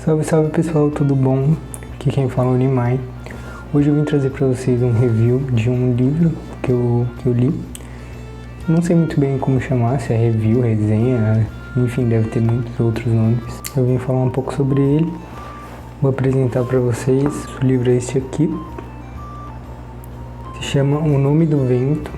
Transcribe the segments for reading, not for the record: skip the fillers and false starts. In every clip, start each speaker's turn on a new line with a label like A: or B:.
A: Salve, salve pessoal, tudo bom? Aqui quem fala é o Nimai. Hoje eu vim trazer para vocês um review de um livro que eu li. Não sei muito bem como chamar, se é review, resenha, enfim, deve ter muitos outros nomes. Eu vim falar um pouco sobre ele, vou apresentar para vocês. O livro é este aqui, se chama O Nome do Vento.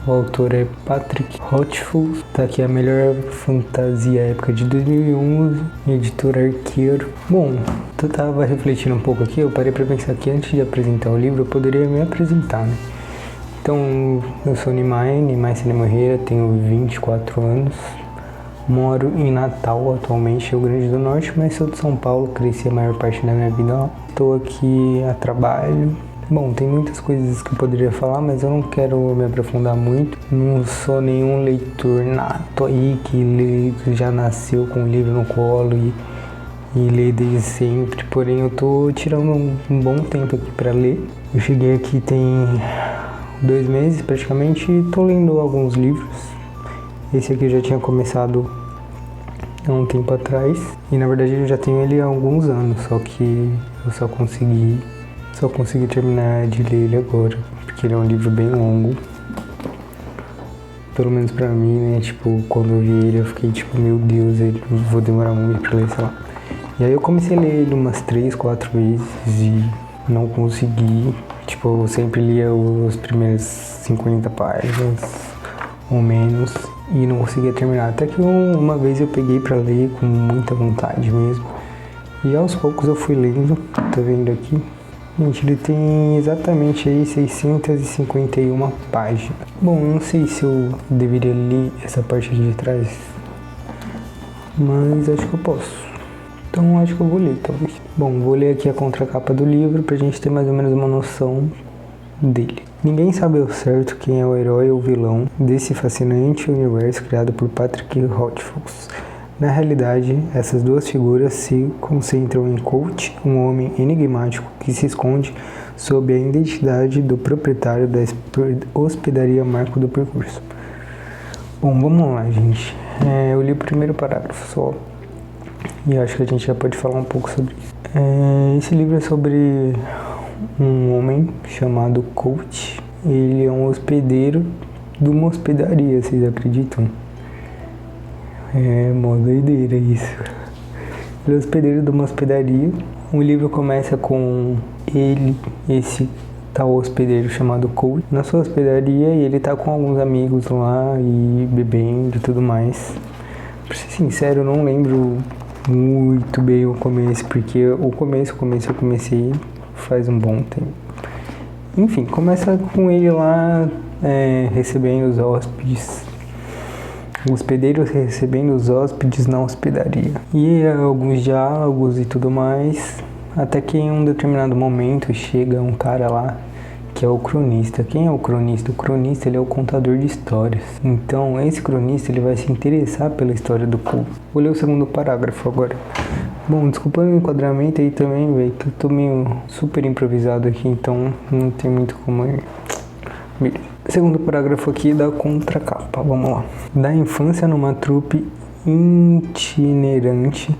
A: O autor é Patrick Rothfuss, tá aqui a melhor fantasia épica de 2011, editora Arqueiro. Bom, eu tava refletindo um pouco aqui, eu parei pra pensar que antes de apresentar o livro eu poderia me apresentar, né? Então, eu sou Nimai Cinemorreira, tenho 24 anos, moro em Natal atualmente, Rio Grande do Norte, mas sou de São Paulo, cresci a maior parte da minha vida lá. Estou aqui a trabalho. Bom, tem muitas coisas que eu poderia falar, mas eu não quero me aprofundar muito. Não sou nenhum leitor nato aí que já nasceu com o livro no colo e lê desde sempre. Porém, eu tô tirando um bom tempo aqui para ler. Eu cheguei aqui tem 2 meses praticamente e tô lendo alguns livros. Esse aqui eu já tinha começado há um tempo atrás. E na verdade eu já tenho ele há alguns anos, só que eu só consegui terminar de ler ele agora, porque ele é um livro bem longo. Pelo menos pra mim, né, tipo, quando eu vi ele eu fiquei tipo, meu Deus, eu vou demorar muito pra ler, sei lá. E aí eu comecei a ler ele umas 3, 4 vezes e não consegui. Tipo, eu sempre lia as primeiras 50 páginas ou menos e não conseguia terminar. Até que uma vez eu peguei pra ler com muita vontade mesmo. E aos poucos eu fui lendo, tá vendo aqui? Gente, ele tem exatamente aí 651 páginas. Bom, não sei se eu deveria ler essa parte aqui de trás, mas acho que eu posso. Então acho que eu vou ler, talvez. Bom, vou ler aqui a contracapa do livro pra gente ter mais ou menos uma noção dele. Ninguém sabe ao certo quem é o herói ou vilão desse fascinante universo criado por Patrick Rothfuss. Na realidade, essas duas figuras se concentram em Colt, um homem enigmático que se esconde sob a identidade do proprietário da hospedaria Marco do Percurso. Bom, vamos lá, gente. Eu li o primeiro parágrafo só e acho que a gente já pode falar um pouco sobre isso. Esse livro é sobre um homem chamado Colt. Ele é um hospedeiro de uma hospedaria, vocês acreditam? É mó doideira isso. Ele é hospedeiro de uma hospedaria. O livro começa com esse tal hospedeiro chamado Colt, na sua hospedaria, e ele tá com alguns amigos lá e bebendo e tudo mais. Pra ser sincero, eu não lembro muito bem o começo, porque o começo eu comecei faz um bom tempo. Enfim, começa com ele lá recebendo os hóspedes. O hospedeiro recebendo os hóspedes na hospedaria. E alguns diálogos e tudo mais. Até que em um determinado momento chega um cara lá que é o cronista. Quem é o cronista? O cronista, ele é o contador de histórias. Então esse cronista, ele vai se interessar pela história do povo. Vou ler o segundo parágrafo agora. Bom, desculpa o enquadramento aí também, velho, que eu tô meio super improvisado aqui, então não tem muito como ir. Beleza. Segundo parágrafo aqui da contracapa, vamos lá. Da infância numa trupe itinerante,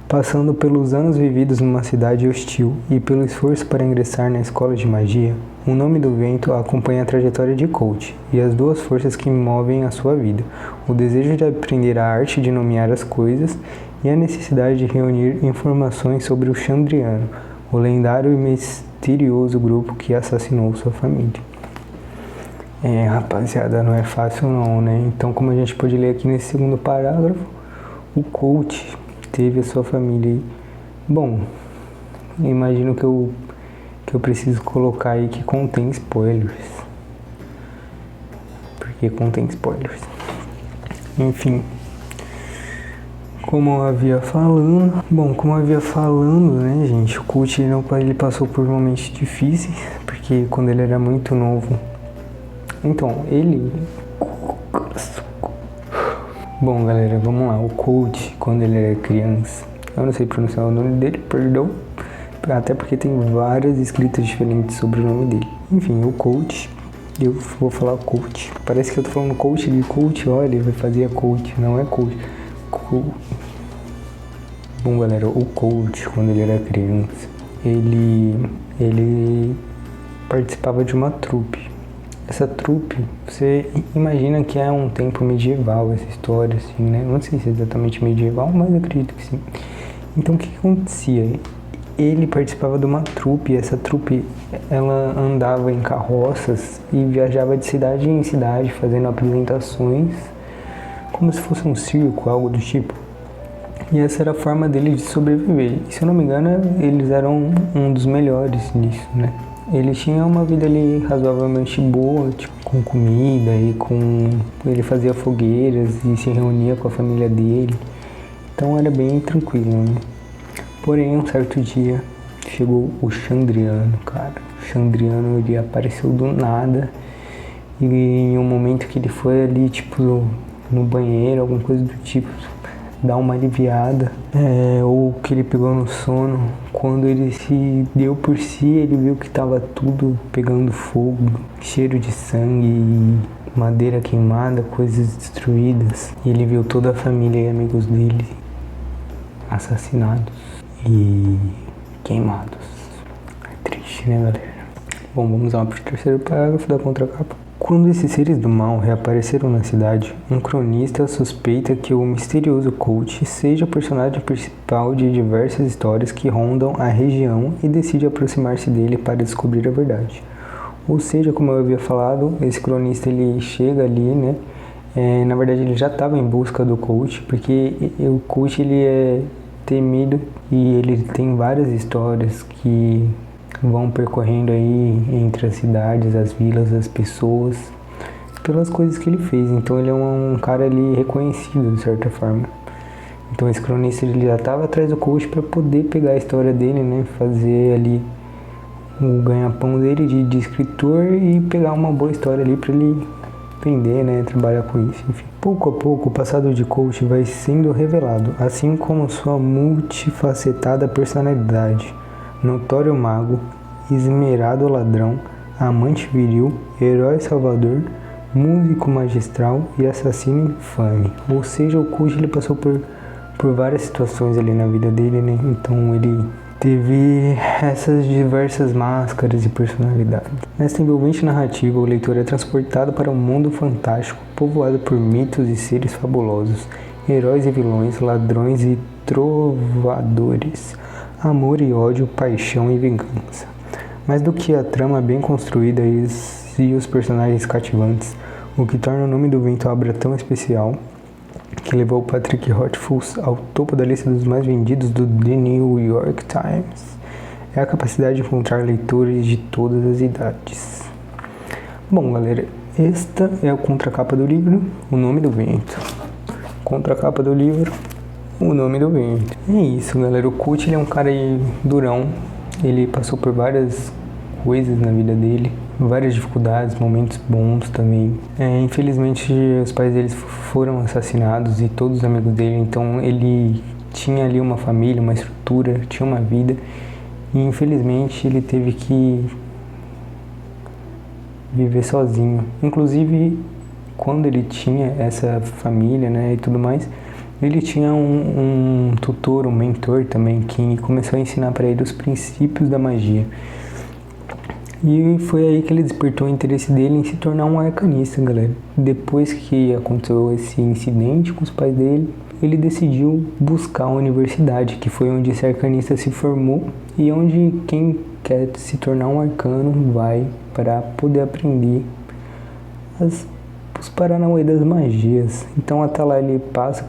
A: passando pelos anos vividos numa cidade hostil e pelo esforço para ingressar na escola de magia, o Nome do Vento acompanha a trajetória de Colt e as duas forças que movem a sua vida, o desejo de aprender a arte de nomear as coisas e a necessidade de reunir informações sobre o Chandriano, o lendário e misterioso grupo que assassinou sua família. Rapaziada, não é fácil não, né? Então, como a gente pode ler aqui nesse segundo parágrafo, o Colt teve a sua família aí. Bom, imagino que eu preciso colocar aí que contém spoilers. Porque contém spoilers. Enfim. Como eu havia falando, né, gente, o Colt ele passou por momentos difíceis, porque quando ele era muito novo. Então, Bom, galera, vamos lá. O Colt, quando ele era criança, eu não sei pronunciar o nome dele, perdão, até porque tem várias escritas diferentes sobre o nome dele. Enfim, o Colt, eu vou falar Colt. Parece que eu tô falando Colt de Colt, olha, ele vai fazer a Colt, não é Colt. Bom, galera, o coach, quando ele era criança, ele participava de uma trupe. Essa trupe, você imagina que é um tempo medieval, essa história, assim, né? Não sei se é exatamente medieval, mas acredito que sim. Então, o que acontecia? Ele participava de uma trupe, e essa trupe, ela andava em carroças e viajava de cidade em cidade, fazendo apresentações, como se fosse um circo, algo do tipo. E essa era a forma dele de sobreviver. E, se eu não me engano, eles eram um dos melhores nisso, né? Ele tinha uma vida ali razoavelmente boa, tipo, com comida e com... Ele fazia fogueiras e se reunia com a família dele. Então era bem tranquilo, né? Porém, um certo dia, chegou o Chandriano, cara. O Chandriano, ele apareceu do nada. E em um momento que ele foi ali, tipo, no banheiro, alguma coisa do tipo... dar uma aliviada, ou que ele pegou no sono. Quando ele se deu por si, ele viu que estava tudo pegando fogo, cheiro de sangue e madeira queimada, coisas destruídas. E ele viu toda a família e amigos dele assassinados e queimados. É triste, né, galera? Bom, vamos lá pro terceiro parágrafo da contracapa. Quando esses seres do mal reapareceram na cidade, um cronista suspeita que o misterioso coach seja o personagem principal de diversas histórias que rondam a região e decide aproximar-se dele para descobrir a verdade. Ou seja, como eu havia falado, esse cronista ele chega ali, né? Na verdade ele já estava em busca do coach, porque o coach ele é temido e ele tem várias histórias que vão percorrendo aí entre as cidades, as vilas, as pessoas, pelas coisas que ele fez. Então ele é um cara ali reconhecido de certa forma. Então esse cronista ele já estava atrás do coach para poder pegar a história dele, né, fazer ali o ganha-pão dele de escritor e pegar uma boa história ali para ele vender, né, trabalhar com isso, enfim. Pouco a pouco o passado de coach vai sendo revelado, assim como sua multifacetada personalidade. Notório mago, esmerado ladrão, amante viril, herói salvador, músico magistral e assassino infame. Ou seja, o coach ele passou por várias situações ali na vida dele, né? Então ele teve essas diversas máscaras e personalidades. Nesta envolvente narrativa, o leitor é transportado para um mundo fantástico, povoado por mitos e seres fabulosos, heróis e vilões, ladrões e trovadores, amor e ódio, paixão e vingança. Mais do que a trama bem construída e os personagens cativantes, o que torna o Nome do Vento a obra tão especial, que levou Patrick Rothfuss ao topo da lista dos mais vendidos do The New York Times, é a capacidade de encontrar leitores de todas as idades. Bom, galera, esta é a contracapa do livro, O Nome do Vento. Contracapa do livro, O Nome do Vento. É isso, galera. O coach ele é um cara durão. Ele passou por várias coisas na vida dele, várias dificuldades, momentos bons também. Infelizmente, os pais dele foram assassinados e todos os amigos dele. Então, ele tinha ali uma família, uma estrutura, tinha uma vida. E, infelizmente, ele teve que viver sozinho. Inclusive, quando ele tinha essa família, né, e tudo mais, ele tinha um tutor, um mentor também, que começou a ensinar para ele os princípios da magia. E foi aí que ele despertou o interesse dele em se tornar um arcanista, galera. Depois que aconteceu esse incidente com os pais dele, ele decidiu buscar a universidade, que foi onde esse arcanista se formou e onde quem quer se tornar um arcano vai para poder aprender os paranauê das magias. Então até lá ele passa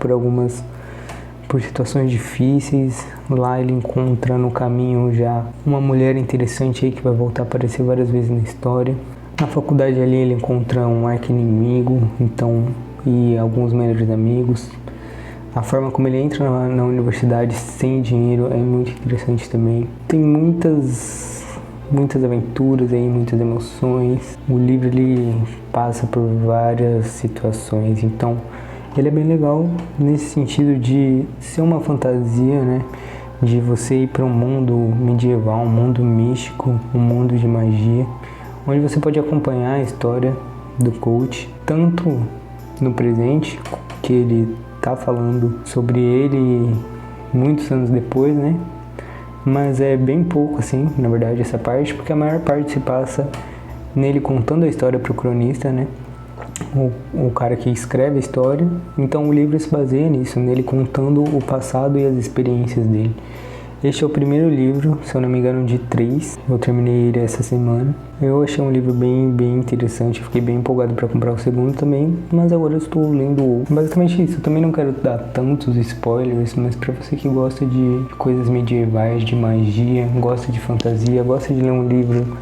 A: por situações difíceis. Lá ele encontra no caminho já uma mulher interessante aí que vai voltar a aparecer várias vezes na história. Na faculdade ali ele encontra um arqui-inimigo, então, e alguns melhores amigos. A forma como ele entra na universidade sem dinheiro é muito interessante também. Tem muitas aventuras aí, muitas emoções. O livro ele passa por várias situações, então ele é bem legal nesse sentido de ser uma fantasia, né? De você ir para um mundo medieval, um mundo místico, um mundo de magia, onde você pode acompanhar a história do coach, tanto no presente, que ele tá falando sobre ele muitos anos depois, né? Mas é bem pouco, assim, na verdade, essa parte, porque a maior parte se passa nele contando a história pro cronista, né? O cara que escreve a história. Então o livro se baseia nisso, nele contando o passado e as experiências dele. Este é o primeiro livro, se eu não me engano, de 3. Eu terminei ele essa semana. Eu achei um livro bem interessante. Fiquei bem empolgado para comprar o segundo também. Mas agora eu estou lendo o... Basicamente isso. Eu também não quero dar tantos spoilers, mas para você que gosta de coisas medievais, de magia, gosta de fantasia, gosta de ler um livro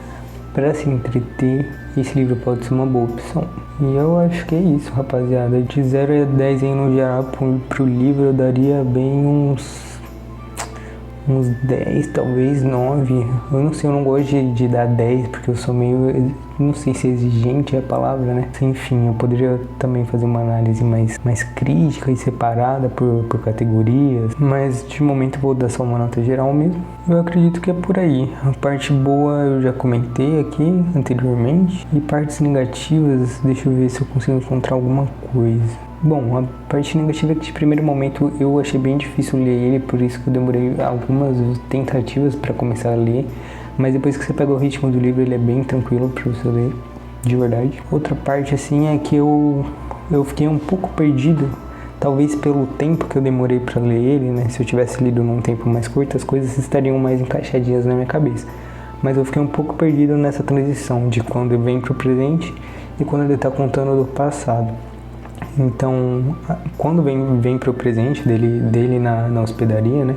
A: para se entreter, esse livro pode ser uma boa opção. E eu acho que é isso, rapaziada. De 0 a 10 aí no geral pro livro eu daria bem uns 10, talvez 9. Eu não sei, eu não gosto de dar 10, porque eu sou meio... Não sei se exigente é a palavra, né? Enfim, eu poderia também fazer uma análise mais crítica e separada por categorias. Mas de momento eu vou dar só uma nota geral mesmo. Eu acredito que é por aí. A parte boa eu já comentei aqui anteriormente. E partes negativas, deixa eu ver se eu consigo encontrar alguma coisa. Bom, a parte negativa é que de primeiro momento eu achei bem difícil ler ele, por isso que eu demorei algumas tentativas para começar a ler, mas depois que você pega o ritmo do livro ele é bem tranquilo para você ler, de verdade. Outra parte assim é que eu fiquei um pouco perdido, talvez pelo tempo que eu demorei para ler ele, né? Se eu tivesse lido num tempo mais curto as coisas estariam mais encaixadinhas na minha cabeça, mas eu fiquei um pouco perdido nessa transição de quando ele vem pro presente e quando ele tá contando do passado. Então, quando vem pro presente dele na hospedaria, né?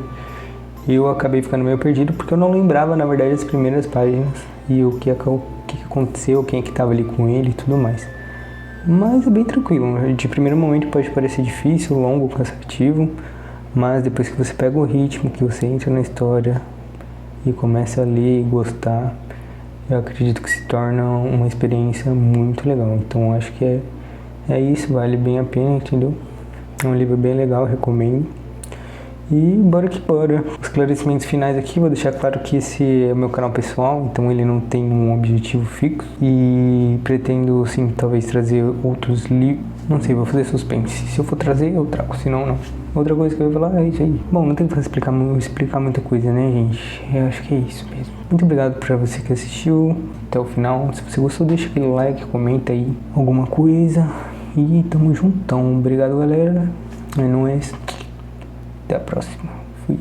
A: Eu acabei ficando meio perdido porque eu não lembrava, na verdade, as primeiras páginas e o que aconteceu, quem é que tava ali com ele e tudo mais. Mas é bem tranquilo. De primeiro momento pode parecer difícil, longo, cansativo, mas depois que você pega o ritmo, que você entra na história e começa a ler e gostar, eu acredito que se torna uma experiência muito legal. Então, acho que é isso, vale bem a pena, entendeu? É um livro bem legal, recomendo. E bora que bora. Os esclarecimentos finais aqui, vou deixar claro que esse é o meu canal pessoal, então ele não tem um objetivo fixo. E pretendo, sim, talvez trazer outros livros. Não sei, vou fazer suspense. Se eu for trazer, eu trago, senão não. Outra coisa que eu ia falar é isso aí. Bom, não tem que explicar muita coisa, né, gente? Eu acho que é isso mesmo. Muito obrigado pra você que assistiu até o final. Se você gostou, deixa aquele like, comenta aí alguma coisa. E tamo juntão. Obrigado, galera. É nóis. Até a próxima. Fui.